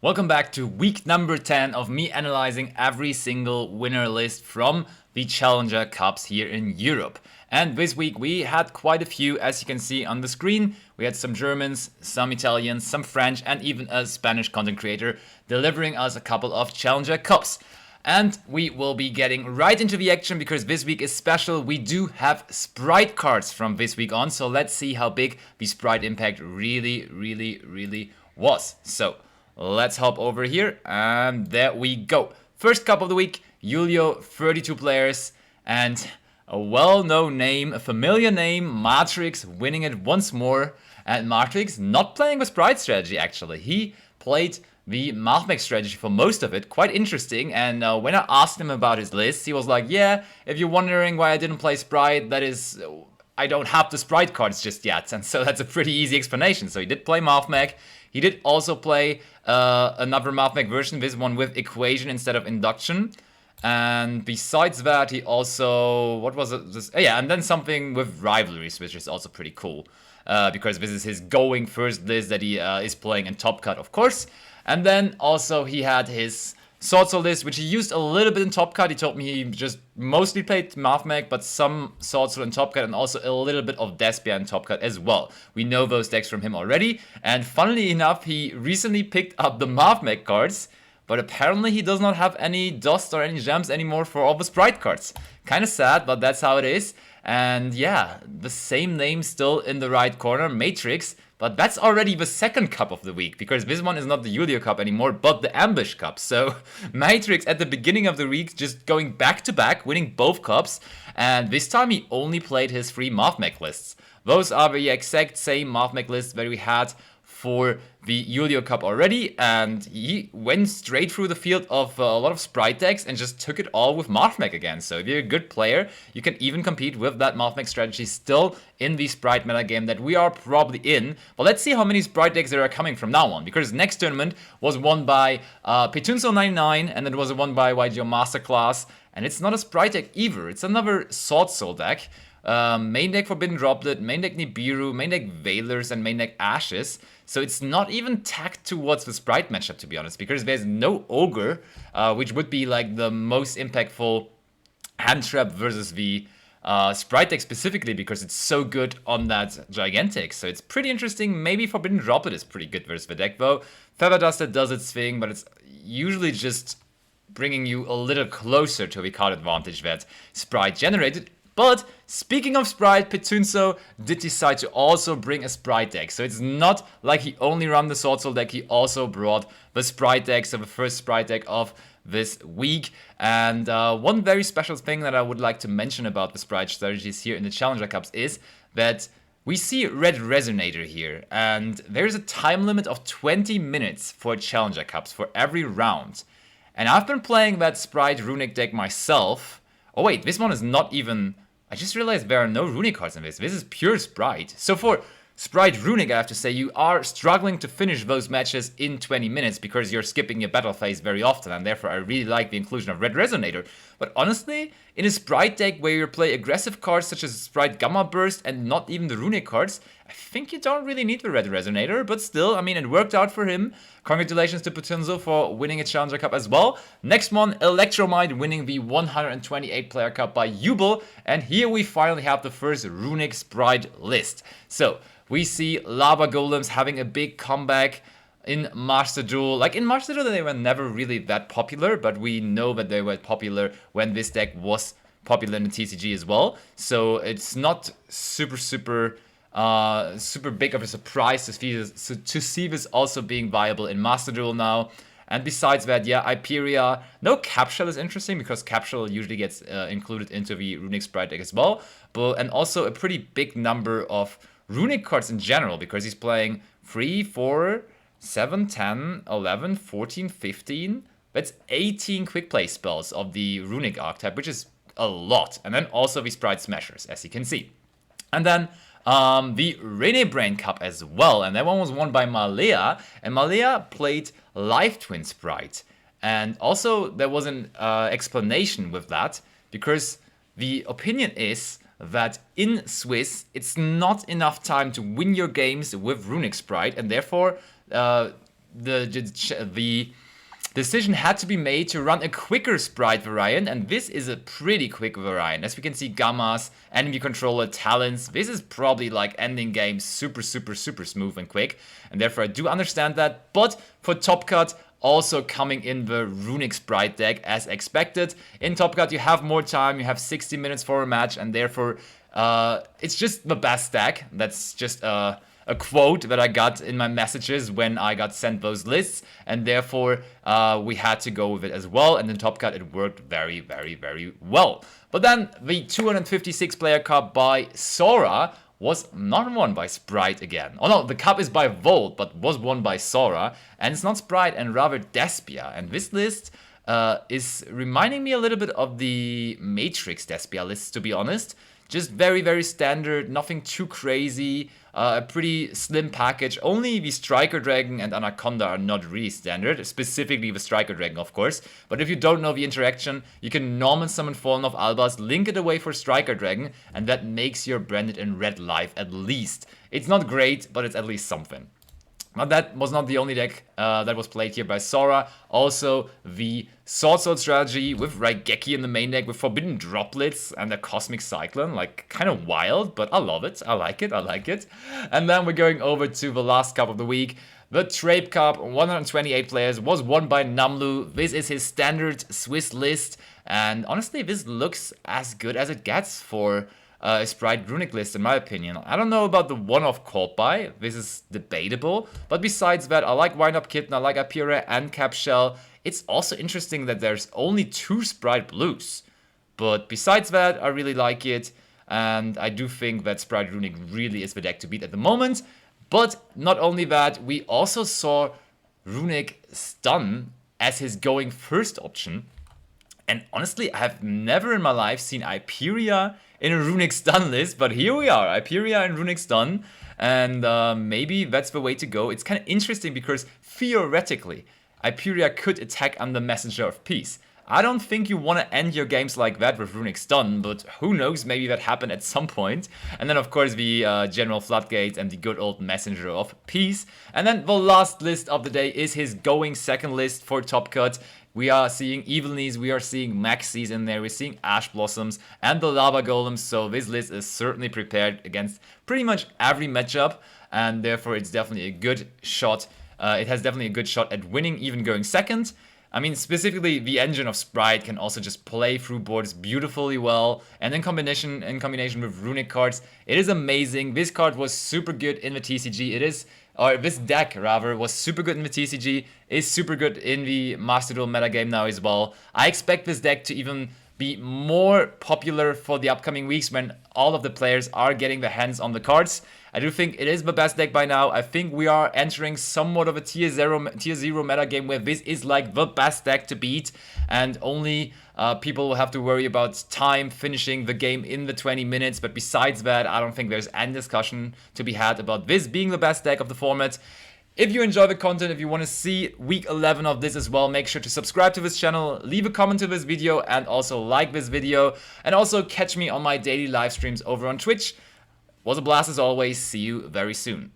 Welcome back to week number 10 of me analyzing every single winner list from the Challenger Cups here in Europe. And this week we had quite a few, as you can see on the screen. We had some Germans, some Italians, some French, and even a Spanish content creator delivering us a couple of Challenger Cups. And we will be getting right into the action because this week is special. We do have Spright cards from this week on, so let's see how big the Spright impact really was. So let's hop over here, and there we go. First cup of the week, Julio, 32 players, and a well-known name, a familiar name, Matrix, winning it once more. And Matrix not playing with Spright strategy, actually. He played the Mathmech strategy for most of it, quite interesting. And when I asked him about his list, he was like, yeah, if you're wondering why I didn't play Spright, that is, I don't have the Spright cards just yet. And so that's a pretty easy explanation. So he did play Mathmech. He did also play another Mathmech version, this one with equation instead of induction. And besides that, he also, what was it? Yeah, and then something with rivalries, which is also pretty cool. Because this is his going first list that he is playing in Top Cut, of course. And then also he had his Sword Soul list, which he used a little bit in Top Cut. He told me he just mostly played Mathmech, but some Sword Soul in Top Cut, and also a little bit of Despia in Top Cut as well. We know those decks from him already. And funnily enough, he recently picked up the Mathmech cards, but apparently he does not have any dust or any gems anymore for all the Spright cards. Kind of sad, but that's how it is. And yeah, the same name still in the right corner, Matrix. But that's already the second cup of the week, because this one is not the Julio Cup anymore, but the Ambush Cup. So Matrix at the beginning of the week just going back to back, winning both cups. And this time he only played his 3 Mathmech lists. Those are the exact same Mathmech lists that we had for the Julio Cup already, and he went straight through the field of a lot of Spright decks and just took it all with Mathmech again. So if you're a good player, you can even compete with that Mathmech strategy still in the Spright metagame that we are probably in. But let's see how many Spright decks there are coming from now on, because next tournament was won by Petunso99, and then it was won by YGO Masterclass, and it's not a Spright deck either, it's another Sword Soul deck. Main deck Forbidden Droplet, main deck Nibiru, main deck Veilers, and main deck Ashes. So it's not even tacked towards the Spright matchup, to be honest, because there's no Ogre, which would be like the most impactful hand trap versus the Spright deck specifically, because it's so good on that Gigantic. So it's pretty interesting. Maybe Forbidden Droplet is pretty good versus the deck, though. Feather Duster does its thing, but it's usually just bringing you a little closer to the card advantage that Spright generated. But speaking of Spright, Petunso did decide to also bring a Spright deck. So it's not like he only ran the Sword Soul deck, he also brought the Spright deck, so the first Spright deck of this week. And one very special thing that I would like to mention about the Spright strategies here in the Challenger Cups is that we see Red Resonator here, and there's a time limit of 20 minutes for Challenger Cups for every round. And I've been playing that Spright Runic deck myself. Oh wait, this one is not even... I just realized there are no Runic cards in this. This is pure Spright. So for Spright Runic, I have to say, you are struggling to finish those matches in 20 minutes because you're skipping your battle phase very often, and therefore I really like the inclusion of Red Resonator. But honestly, in a Spright deck where you play aggressive cards such as Spright Gamma Burst and not even the Runic cards, I think you don't really need the Red Resonator, but still, I mean, it worked out for him. Congratulations to Petunso for winning a Challenger Cup as well. Next one, Electromite winning the 128 player cup by Jubel, and here we finally have the first Runic Spright list. So we see Lava Golems having a big comeback in Master Duel. Like in Master Duel, they were never really that popular, but we know that they were popular when this deck was popular in the TCG as well. So it's not super big of a surprise to see this also being viable in Master Duel now. And besides that, yeah, Hyperia. No, Capshell is interesting because Capshell usually gets included into the Runic Spright deck as well. And also a pretty big number of Runic cards in general, because he's playing 3, 4, 7, 10, 11, 14, 15. That's 18 quick play spells of the Runic archetype, which is a lot. And then also the Spright Smashers, as you can see. And then the Rene Brain Cup as well, and that one was won by Malea, and Malea played Life Twin Spright. And also there was an explanation with that, because the opinion is that in Swiss, it's not enough time to win your games with Runic Spright, and therefore the decision had to be made to run a quicker Spright variant, and this is a pretty quick variant. As we can see, Gammas, enemy controller, talents, this is probably like ending games super smooth and quick, and therefore I do understand that. But for Top Cut, also coming in the Runic Spright deck as expected. In Top Cut you have more time, you have 60 minutes for a match, and therefore it's just the best deck. That's just a quote that I got in my messages when I got sent those lists, and therefore we had to go with it as well. And in Top Cut it worked very well. But then the 256 player cup by Sora was not won by Spright again. Oh no, the cup is by Volt, but was won by Sora, and it's not Spright and rather Despia. And this list is reminding me a little bit of the Matrix Despia lists, to be honest. Just very standard, nothing too crazy, a pretty slim package. Only the Striker Dragon and Anaconda are not really standard, specifically the Striker Dragon, of course. But if you don't know the interaction, you can normal summon Fallen of Albaz, link it away for Striker Dragon, and that makes your Branded in Red life at least. It's not great, but it's at least something. Now that was not the only deck that was played here by Sora. Also the Sword strategy with Raigeki in the main deck with Forbidden Droplets and a Cosmic Cyclone. Like, kind of wild, but I love it. I like it. And then we're going over to the last cup of the week. The Trape Cup, 128 players, was won by Namlu. This is his standard Swiss list. And honestly, this looks as good as it gets for a Spright Runic list, in my opinion. I don't know about the one-off called by. This is debatable. But besides that, I like Wind-Up Kitten, I like Apira and Capshell. It's also interesting that there's only 2 Spright Blues. But besides that, I really like it. And I do think that Spright Runic really is the deck to beat at the moment. But not only that, we also saw Runic Stun as his going first option. And honestly, I have never in my life seen Hyperia in a Runic Stun list, but here we are, Hyperia and Runic Stun, and maybe that's the way to go. It's kind of interesting because theoretically, Hyperia could attack under Messenger of Peace. I don't think you want to end your games like that with Runic Stun, but who knows, maybe that happened at some point. And then of course the General Floodgate and the good old Messenger of Peace. And then the last list of the day is his going second list for Top Cut. We are seeing Evilnies, we are seeing Maxis in there, we're seeing Ash Blossoms and the Lava Golems, so this list is certainly prepared against pretty much every matchup, and therefore it's definitely a good shot. It has definitely a good shot at winning, even going second. I mean, specifically, the engine of Spright can also just play through boards beautifully well, and in combination with Runic cards, it is amazing. This card was super good in the TCG. This deck, rather, was super good in the TCG, is super good in the Master Duel metagame now as well. I expect this deck to even be more popular for the upcoming weeks when all of the players are getting their hands on the cards. I do think it is the best deck by now. I think we are entering somewhat of a tier 0 metagame where this is like the best deck to beat, and only people will have to worry about time finishing the game in the 20 minutes. But besides that, I don't think there's any discussion to be had about this being the best deck of the format. If you enjoy the content, if you want to see week 11 of this as well, make sure to subscribe to this channel, leave a comment to this video, and also like this video. And also catch me on my daily live streams over on Twitch. Was a blast as always. See you very soon.